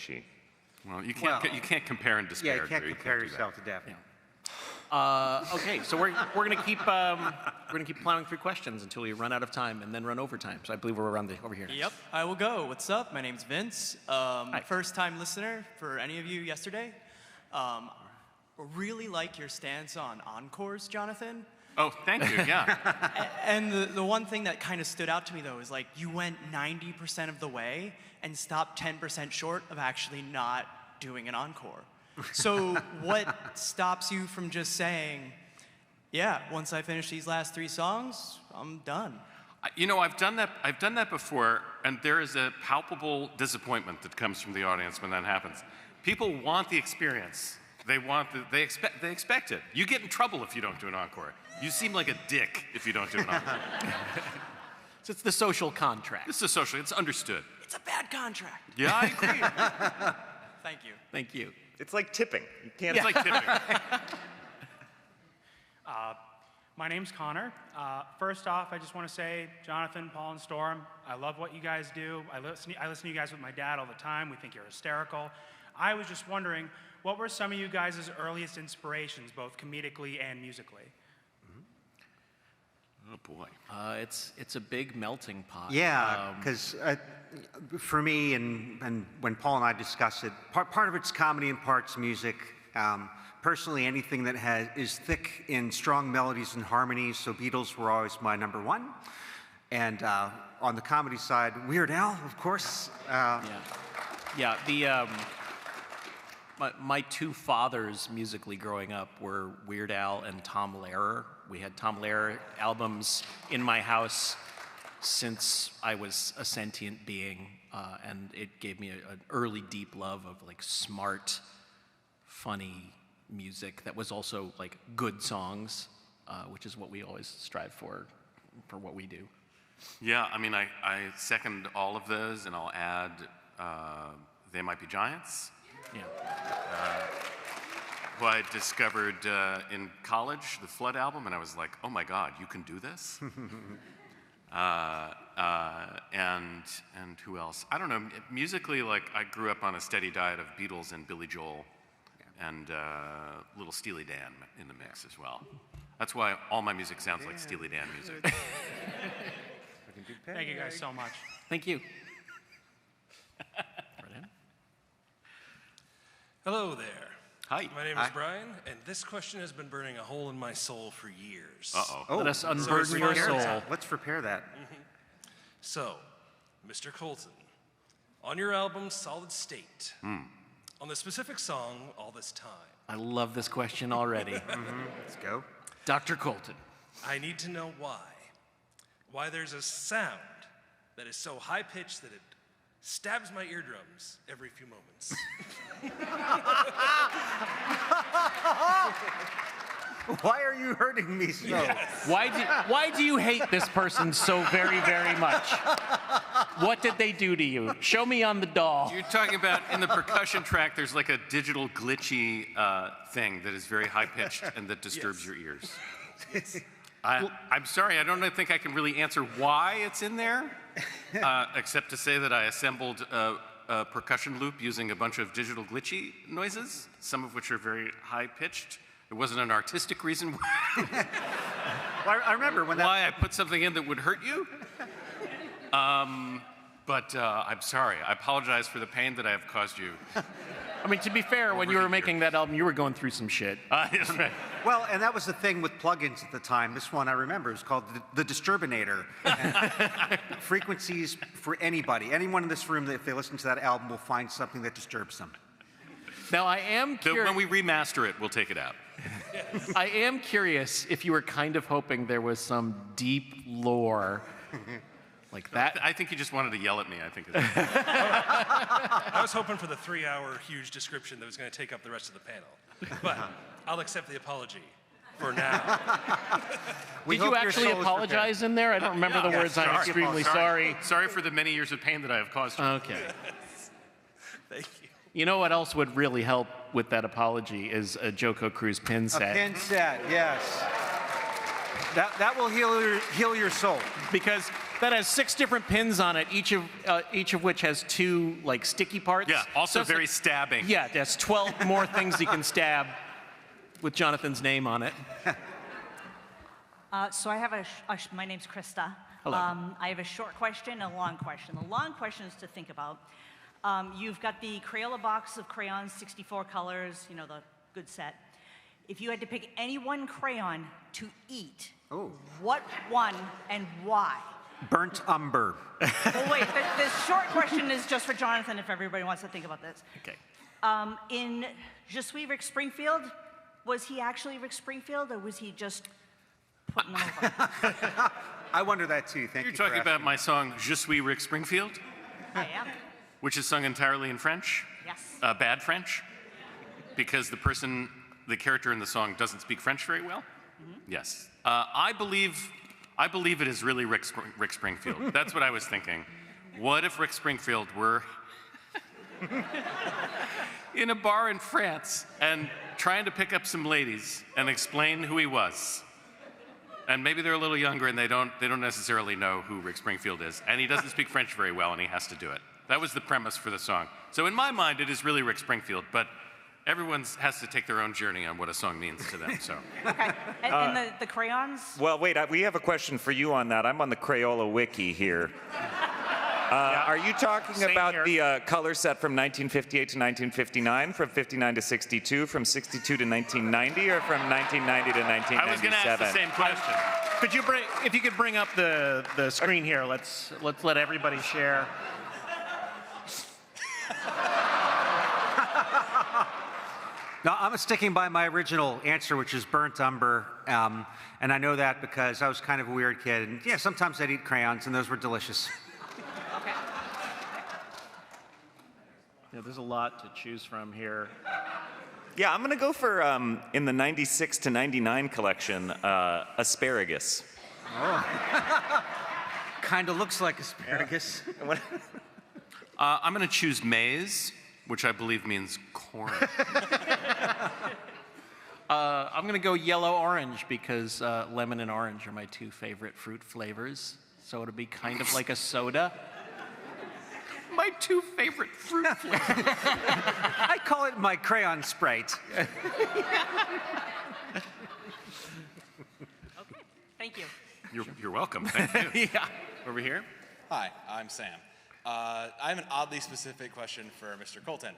Well, you can't compare and disparage. Yeah, you can't compare yourself to Daphne. Okay, so we're gonna keep plowing through questions until we run out of time and then run over time. So I believe we're around over here. Yep, I will go. What's up? My name's Vince. First time listener for any of you yesterday. Really like your stance on encores, Jonathan. Oh, thank you, yeah. And the one thing that kind of stood out to me, though, is like you went 90% of the way and stopped 10% short of actually not doing an encore. So what stops you from just saying, yeah, once I finish these last 3 songs, I'm done? You know, I've done that before, and there is a palpable disappointment that comes from the audience when that happens. People want the experience. They expect it. You get in trouble if you don't do an encore. You seem like a dick if you don't do an encore. So it's the social contract. It's it's understood. It's a bad contract. Yeah, I agree. Thank you. Thank you. It's like tipping. You can't. It's like tipping. My name's Connor. First off, I just want to say, Jonathan, Paul, and Storm, I love what you guys do. I listen to you guys with my dad all the time. We think you're hysterical. I was just wondering, what were some of you guys' earliest inspirations, both comedically and musically? Oh boy. It's a big melting pot. Yeah, because for me, and when Paul and I discuss it, part of it's comedy and part's music. Personally, anything that is thick in strong melodies and harmonies, so Beatles were always my number one. And on the comedy side, Weird Al, of course. My 2 fathers musically growing up were Weird Al and Tom Lehrer. We had Tom Lehrer albums in my house since I was a sentient being, and it gave me an early deep love of like smart, funny music that was also like good songs, which is what we always strive for what we do. Yeah, I mean, I second all of those, and I'll add They Might Be Giants. Yeah. Who I discovered in college, the Flood album, and I was like, oh my God, you can do this? And who else? I don't know. Musically, like I grew up on a steady diet of Beatles and Billy Joel, and little Steely Dan in the mix as well. That's why all my music sounds like Steely Dan music. Thank you guys so much. Thank you. Hello there. Hi. My name is Brian, and this question has been burning a hole in my soul for years. Oh, let us unburden your soul. Let's repair that. So, Mr. Coulton, on your album Solid State, on the specific song All This Time, I love this question already. Let's go. Dr. Coulton. I need to know why. Why there's a sound that is so high-pitched that it stabs my eardrums every few moments. Why are you hurting me so? Yes. Why do you hate this person so very, very much? What did they do to you? Show me on the doll. You're talking about in the percussion track, there's like a digital glitchy thing that is very high-pitched and that disturbs your ears. I'm sorry, I don't think I can really answer why it's in there, except to say that I assembled a percussion loop using a bunch of digital glitchy noises, some of which are very high-pitched. It wasn't an artistic reason Well, I remember when why I put something in that would hurt you. But I'm sorry. I apologize for the pain that I have caused you. I mean, to be fair, when you were making that album, you were going through some shit. That's right. Well, and that was the thing with plugins at the time. This one I remember is called the Disturbinator. Frequencies for anybody. Anyone in this room, that if they listen to that album, will find something that disturbs them. Now, I am curious. When we remaster it, we'll take it out. I am curious if you were kind of hoping there was some deep lore like that. I think you just wanted to yell at me, I think. I was hoping for the 3-hour huge description that was going to take up the rest of the panel. But I'll accept the apology for now. Did you actually apologize in there? I don't remember the words. I'm extremely sorry. Sorry for the many years of pain that I have caused you. Okay. Thank you. You know what else would really help with that apology is a JoCo Cruise pin set. A pin set, yes. That will heal your soul. Because that has 6 different pins on it, each of which has 2 like sticky parts. Yeah, also So it's very like- stabbing. Yeah, there's 12 more things you can stab with Jonathan's name on it. So I have my name's Krista. Hello. I have a short question and a long question. The long question is to think about. You've got the Crayola box of crayons, 64 colors, you know, the good set. If you had to pick any one crayon to eat, what one and why? Burnt umber. Well, wait, the short question is just for Jonathan if everybody wants to think about this. Okay. In Je suis Rick Springfield, was he actually Rick Springfield or was he just putting them over? I wonder that too. Thank you. You're talking about my song Je suis Rick Springfield, I am. which is sung entirely in French. Yes. Bad French, because the character in the song doesn't speak French very well. Yes. I believe it is really Rick Springfield. That's what I was thinking. What if Rick Springfield were in a bar in France and trying to pick up some ladies and explain who he was? And maybe they're a little younger and they don't necessarily know who Rick Springfield is. And he doesn't speak French very well and he has to do it. That was the premise for the song. So in my mind, it is really Rick Springfield, but everyone has to take their own journey on what a song means to them, so. Okay, and the crayons? Well, wait, we have a question for you on that. I'm on the Crayola wiki here. Are you talking Same about here. the color set from 1958 to 1959, from 59 to 62, from 62 to 1990, or from 1990 to 1997? I was going to ask the same question. If you could bring up the screen here, let's let everybody share. No, I'm sticking by my original answer, which is burnt umber. And I know that because I was kind of a weird kid. And yeah, sometimes I'd eat crayons, and those were delicious. Okay. Yeah, there's a lot to choose from here. Yeah, I'm going to go for, in the 96 to 99 collection, asparagus. Oh. Kind of looks like asparagus. I'm going to choose maize, which I believe means corn. I'm going to go yellow-orange because lemon and orange are my 2 favorite fruit flavors. So it'll be kind of like a soda. My my two favorite fruit flavors. I call it my crayon Sprite. Thank you. You're welcome. Thank you. Yeah. Over here. Hi, I'm Sam. I have an oddly specific question for Mr. Coulton.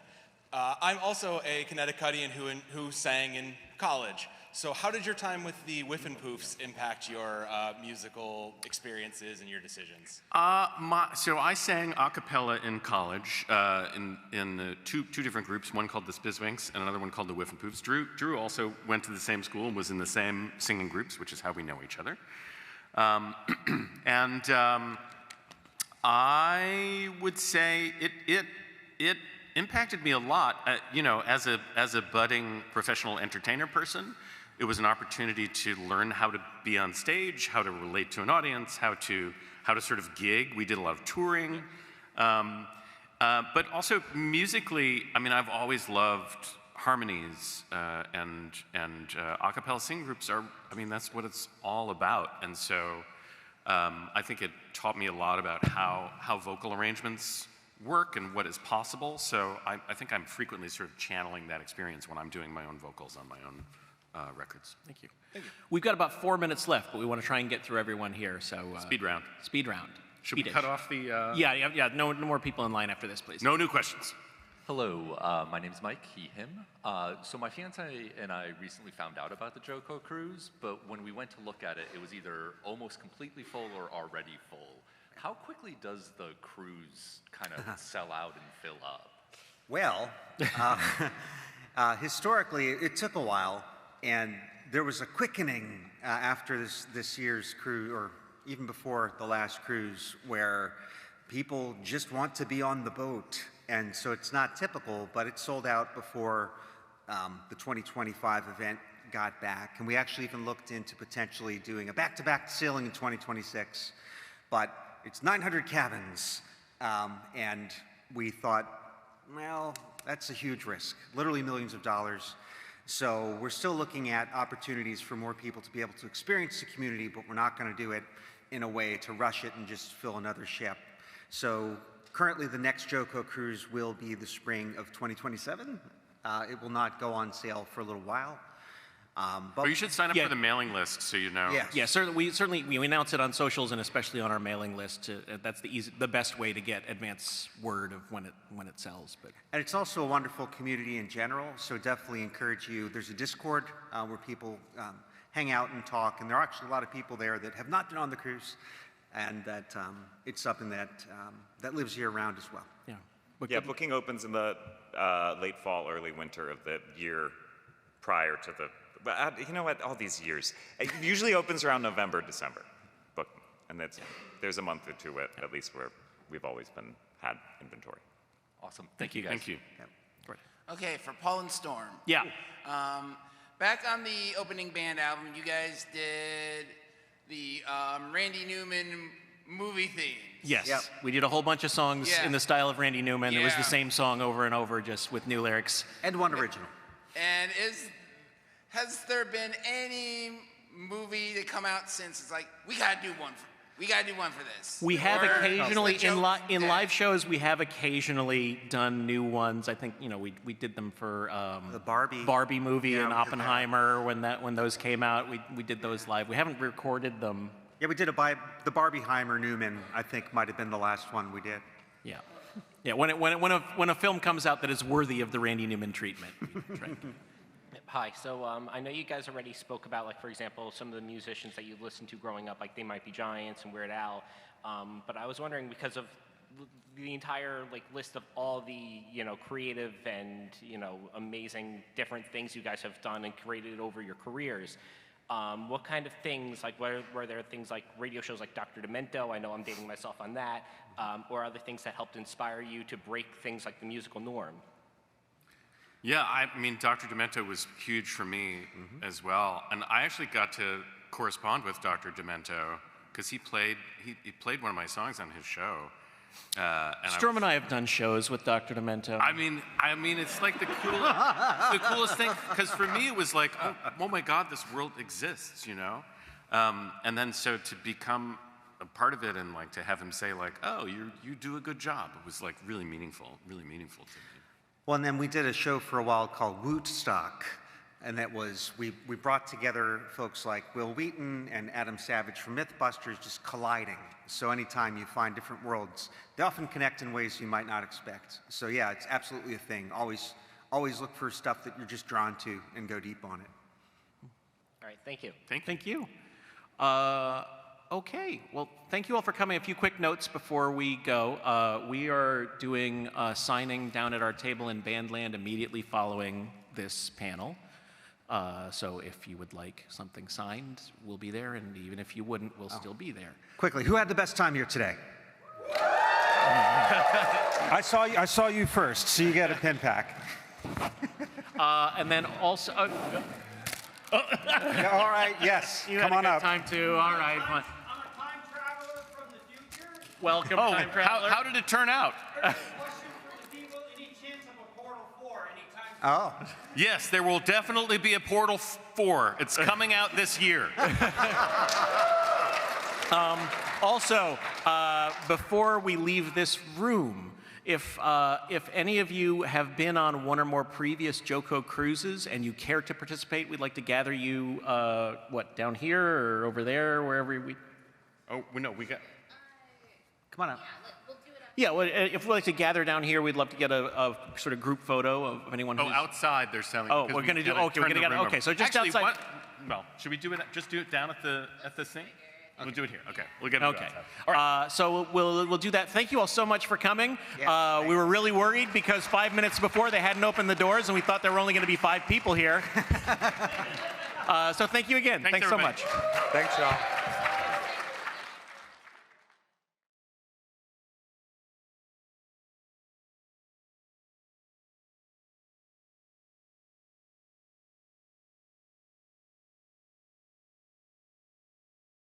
I'm also a Connecticutian who sang in college. So how did your time with the Whiffenpoofs impact your musical experiences and your decisions? So I sang a cappella in college in two different groups, one called the Spizwinks and another one called the Whiffenpoofs. Drew also went to the same school and was in the same singing groups, which is how we know each other. I would say it impacted me a lot. As a budding professional entertainer person, it was an opportunity to learn how to be on stage, how to relate to an audience, how to sort of gig. We did a lot of touring, but also musically. I mean, I've always loved harmonies and a cappella singing groups are. I mean, that's what it's all about. And so I think it taught me a lot about how vocal arrangements work and what is possible. So I think I'm frequently sort of channeling that experience when I'm doing my own vocals on my own records. Thank you. We've got about 4 minutes left, but we want to try and get through everyone here. So speed round. Speed round. Should we cut off the? Yeah. No more people in line after this, please. No new questions. Hello, my name's Mike, he, him. So my fiance and I recently found out about the JoCo Cruise, but when we went to look at it, it was either almost completely full or already full. How quickly does the cruise kind of sell out and fill up? Well, historically, it took a while, and there was a quickening after this year's cruise, or even before the last cruise, where people just want to be on the boat. And so it's not typical, but it sold out before the 2025 event got back. And we actually even looked into potentially doing a back-to-back sailing in 2026. But it's 900 cabins. And we thought, well, that's a huge risk, literally millions of dollars. So we're still looking at opportunities for more people to be able to experience the community, but we're not going to do it in a way to rush it and just fill another ship. So currently, the next JoCo Cruise will be the spring of 2027. It will not go on sale for a little while. But you should sign up for the mailing list so you know. Yeah, certainly we announce it on socials and especially on our mailing list. That's the best way to get advance word of when it sells. But and it's also a wonderful community in general. So definitely encourage you. There's a Discord where people hang out and talk, and there are actually a lot of people there that have not been on the cruise. And that it's something that lives year-round as well. Yeah. Yeah, booking opens in the late fall, early winter of the year prior to the. But you know what? All these years, it usually opens around November, December. Booking, and there's a month or two at least where we've always had inventory. Awesome. Thank you guys. Thank you. Yeah. Great. Okay, for Paul and Storm. Yeah. Back on the opening band album, you guys did the Randy Newman movie theme. Yes, we did a whole bunch of songs in the style of Randy Newman. It was the Yeah. same song over and over, just with new lyrics. And one original. And has there been any movie to come out since it's like, we gotta do one for this? We have Or occasionally, is the joke in dead? live shows, we have occasionally done new ones. I think, we did them for the Barbie movie and Oppenheimer when those came out. We did those live. We haven't recorded them. Yeah, we did the Barbieheimer Newman, I think, might have been the last one we did. Yeah. Yeah, when a film comes out that is worthy of the Randy Newman treatment. Right. Hi, so I know you guys already spoke about, like, for example, some of the musicians that you listened to growing up, like They Might Be Giants and Weird Al, but I was wondering, because of the entire list of all the creative and amazing different things you guys have done and created over your careers, what kind of things, like were there things like radio shows like Dr. Demento, I know I'm dating myself on that, or other things that helped inspire you to break things like the musical norm? Yeah, I mean, Dr. Demento was huge for me as well. And I actually got to correspond with Dr. Demento because he played one of my songs on his show. Storm and I have done shows with Dr. Demento. I mean, it's like the coolest thing, because for me it was like, oh my God, this world exists, And then so to become a part of it, and like to have him say like, "Oh, you do a good job." It was like really meaningful to me. Well, and then we did a show for a while called Wootstock, and that was, we brought together folks like Will Wheaton and Adam Savage from Mythbusters just colliding. So anytime you find different worlds, they often connect in ways you might not expect. So yeah, it's absolutely a thing. Always look for stuff that you're just drawn to and go deep on it. All right, thank you. Thank you. Okay, well, thank you all for coming. A few quick notes before we go. We are doing a signing down at our table in Bandland immediately following this panel. So if you would like something signed, we'll be there, and even if you wouldn't, we'll still be there. Quickly, who had the best time here today? I saw you first, so you get a pin pack. And then also... Yeah, all right, yes, come on up. Time to, all right. I'm a time traveler from the future. Welcome, time traveler. How did it turn out? Oh. Yes, there will definitely be a Portal 4. It's coming out this year. Also, before we leave this room, if any of you have been on one or more previous JoCo cruises and you care to participate, we'd like to gather you, down here or over there, wherever we... Oh, no, we got... Come on out. Yeah, well, if we'd like to gather down here, we'd love to get a sort of group photo of anyone who's... Oh, outside they're selling. Oh, we're going to do... Okay, we're going to get... Okay, so just actually, outside... Well, should we do it? Just do it down at the thing? Okay. We'll do it here. Okay, we'll get it okay. outside. All right. So we'll do that. Thank you all so much for coming. Yeah, we were really worried because 5 minutes before they hadn't opened the doors and we thought there were only going to be 5 people here. So thank you again. Thanks so much. Thanks, y'all.